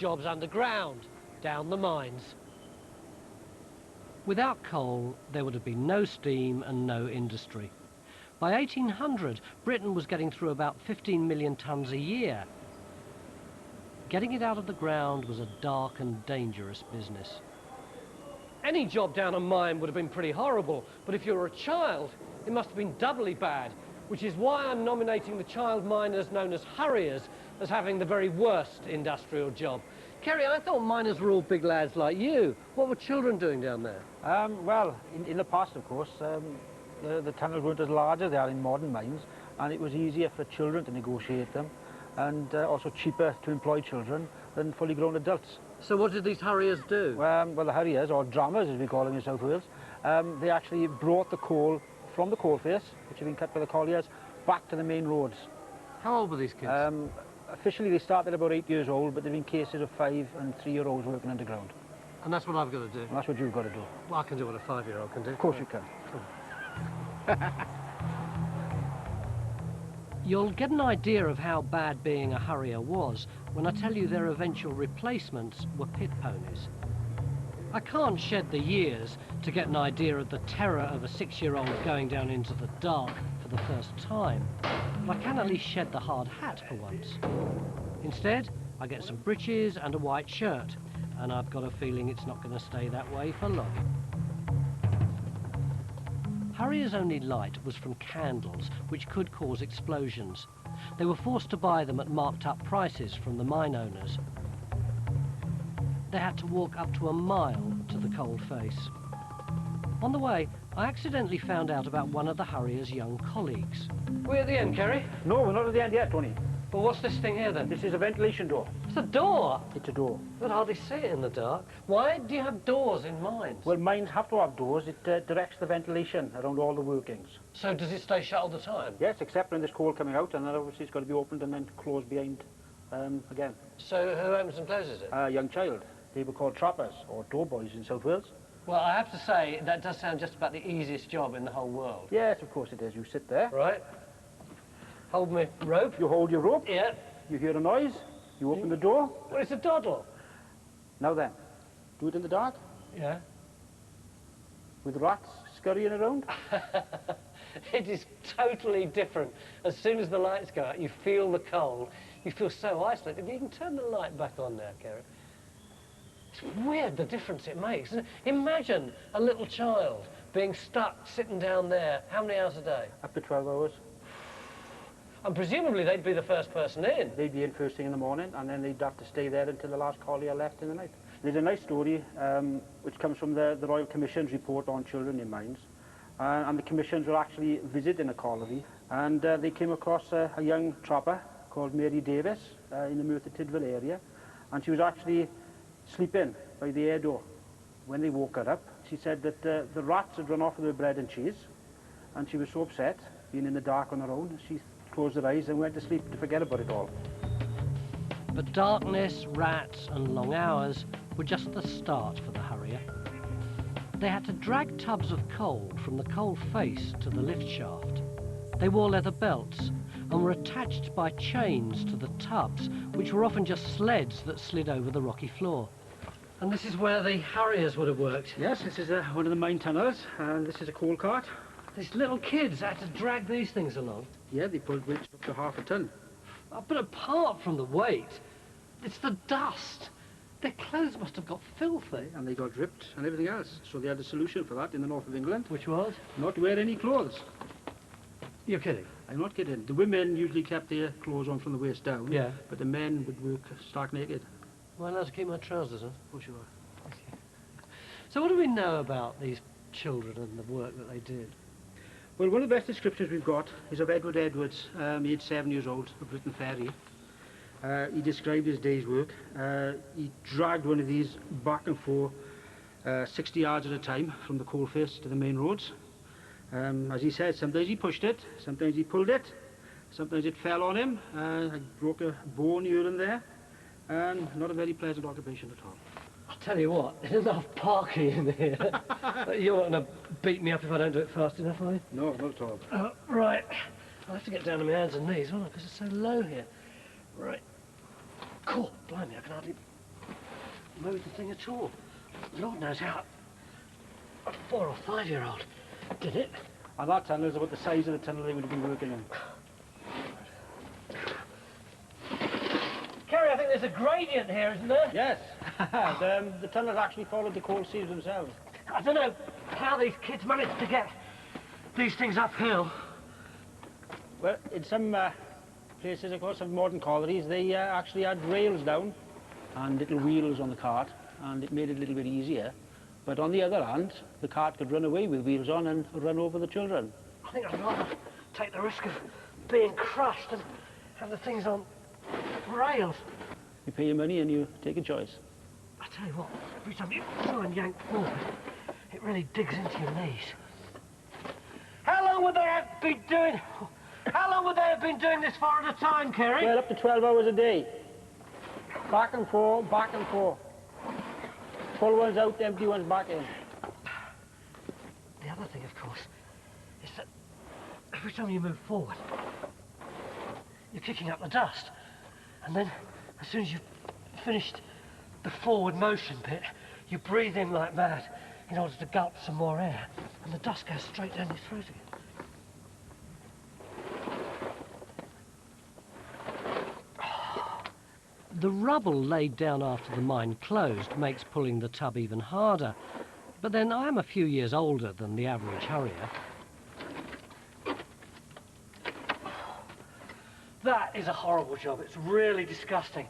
jobs underground, down the mines. Without coal, there would have been no steam and no industry. By 1800, Britain was getting through about 15 million tonnes a year. Getting it out of the ground was a dark and dangerous business. Any job down a mine would have been pretty horrible, but if you were a child, it must have been doubly bad, which is why I'm nominating the child miners known as hurriers as having the very worst industrial job. Kerry, I thought miners were all big lads like you. What were children doing down there? Well, in the past, of course, the tunnels weren't as large as they are in modern mines, and it was easier for children to negotiate them, and also cheaper to employ children than fully grown adults. So what did these hurriers do? Well, the hurriers, or drummers as we call them in South Wales, they actually brought the coal from the coal face, which had been cut by the colliers, back to the main roads. How old were these kids? Officially they started about 8 years old, but there have been cases of 5 and 3-year-olds working underground. And that's what I've got to do? And that's what you've got to do. Well, I can do what a 5-year-old can do. Of course you can. You'll get an idea of how bad being a hurrier was when I tell you their eventual replacements were pit ponies. I can't shed the years to get an idea of the terror of a 6-year-old going down into the dark for the first time, but I can at least shed the hard hat for once. Instead, I get some breeches and a white shirt, and I've got a feeling it's not going to stay that way for long. Hurriers' only light was from candles, which could cause explosions. They were forced to buy them at marked up prices from the mine owners. They had to walk up to a mile to the coal face. On the way, I accidentally found out about one of the hurriers' young colleagues. We're at the end, Kerry? No, we're not at the end yet, Tony. Well, what's this thing here then? This is a ventilation door. It's a door? It's a door. You can hardly see it in the dark. Why do you have doors in mines? Well, mines have to have doors. It directs the ventilation around all the workings. So does it stay shut all the time? Yes, except when there's coal coming out, and then obviously it's got to be opened and then closed behind again. So who opens and closes it? A young child. They were called trappers, or door boys in South Wales. Well, I have to say, that does sound just about the easiest job in the whole world. Yes, of course it is. You sit there. Right. Hold my rope. You hold your rope. Yeah. You hear a noise. You open the door. Well, it's a doddle. Now then, do it in the dark. Yeah. With rats scurrying around. It is totally different. As soon as the lights go out, you feel the cold. You feel so isolated. You can turn the light back on now, Kerry. It's weird the difference it makes. Imagine a little child being stuck sitting down there. How many hours a day? Up to 12 hours. And presumably they'd be the first person in. They'd be in first thing in the morning, and then they'd have to stay there until the last collier left in the night. There's a nice story which comes from the Royal Commission's report on children in mines. And the commissions were actually visiting a colliery, and they came across a young trapper called Mary Davis in the Merthyr Tydfil area, and she was actually sleeping by the air door. When they woke her up, she said that the rats had run off with her bread and cheese, and she was so upset, being in the dark on her own, she closed her eyes and went to sleep to forget about it all. But darkness, rats and long hours were just the start for the hurrier. They had to drag tubs of coal from the coal face to the lift shaft. They wore leather belts and were attached by chains to the tubs, which were often just sleds that slid over the rocky floor. And this is where the hurriers would have worked? Yes, this is one of the mine tunnels, and this is a coal cart. These little kids had to drag these things along? Yeah, they pulled weights up to half a ton. But apart from the weight, it's the dust. Their clothes must have got filthy. And they got dripped and everything else. So they had a solution for that in the north of England. Which was? Not to wear any clothes. You're kidding? I'm not kidding. The women usually kept their clothes on from the waist down. Yeah. But the men would work stark naked. Am I allowed to keep my trousers on? Oh, sure. Okay. So what do we know about these children and the work that they did? Well, one of the best descriptions we've got is of Edward Edwards, aged 7 years old, of Britain Ferry. He described his day's work. He dragged one of these back and forth 60 yards at a time from the coalface to the main roads. As he said, sometimes he pushed it, sometimes he pulled it, sometimes it fell on him, broke a bone here and there, and not a very pleasant occupation at all. I'll tell you what, there's enough parking in here. You're not going to beat me up if I don't do it fast enough, are you? No, not at all. Right, I'll have to get down on my hands and knees, won't I, because it's so low here. Right. Cool, blimey, I can hardly move the thing at all. Lord knows how a 4 or 5-year-old did it. And that tunnel is about the size of the tunnel they would have been working in. Kerry, I think there's a gradient here, isn't there? Yes. The tunnels actually followed the coal seams themselves. I don't know how these kids managed to get these things uphill. Well, in some places, of course, some modern collieries, they actually had rails down and little wheels on the cart, and it made it a little bit easier. But on the other hand, the cart could run away with wheels on and run over the children. I think I'd rather take the risk of being crushed and have the things on rails. You pay your money and you take a choice. I tell you what, every time you try and yank forward, it really digs into your knees. How long would they have been doing? How long would they have been doing this for at a time, Kerry? Well, up to 12 hours a day. Back and forth, back and forth. Full ones out, empty ones back in. The other thing, of course, is that every time you move forward, you're kicking up the dust. And then, as soon as you've finished the forward motion bit, you breathe in like mad in order to gulp some more air, and the dust goes straight down your throat again. The rubble laid down after the mine closed makes pulling the tub even harder. But then I am a few years older than the average hurrier. That is a horrible job. It's really disgusting.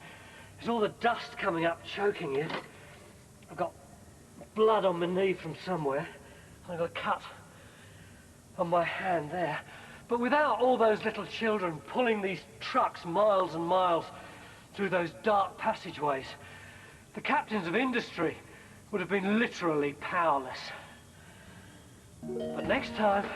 There's all the dust coming up, choking you. I've got blood on my knee from somewhere. I've got a cut on my hand there. But without all those little children pulling these trucks miles and miles through those dark passageways, the captains of industry would have been literally powerless. But next time,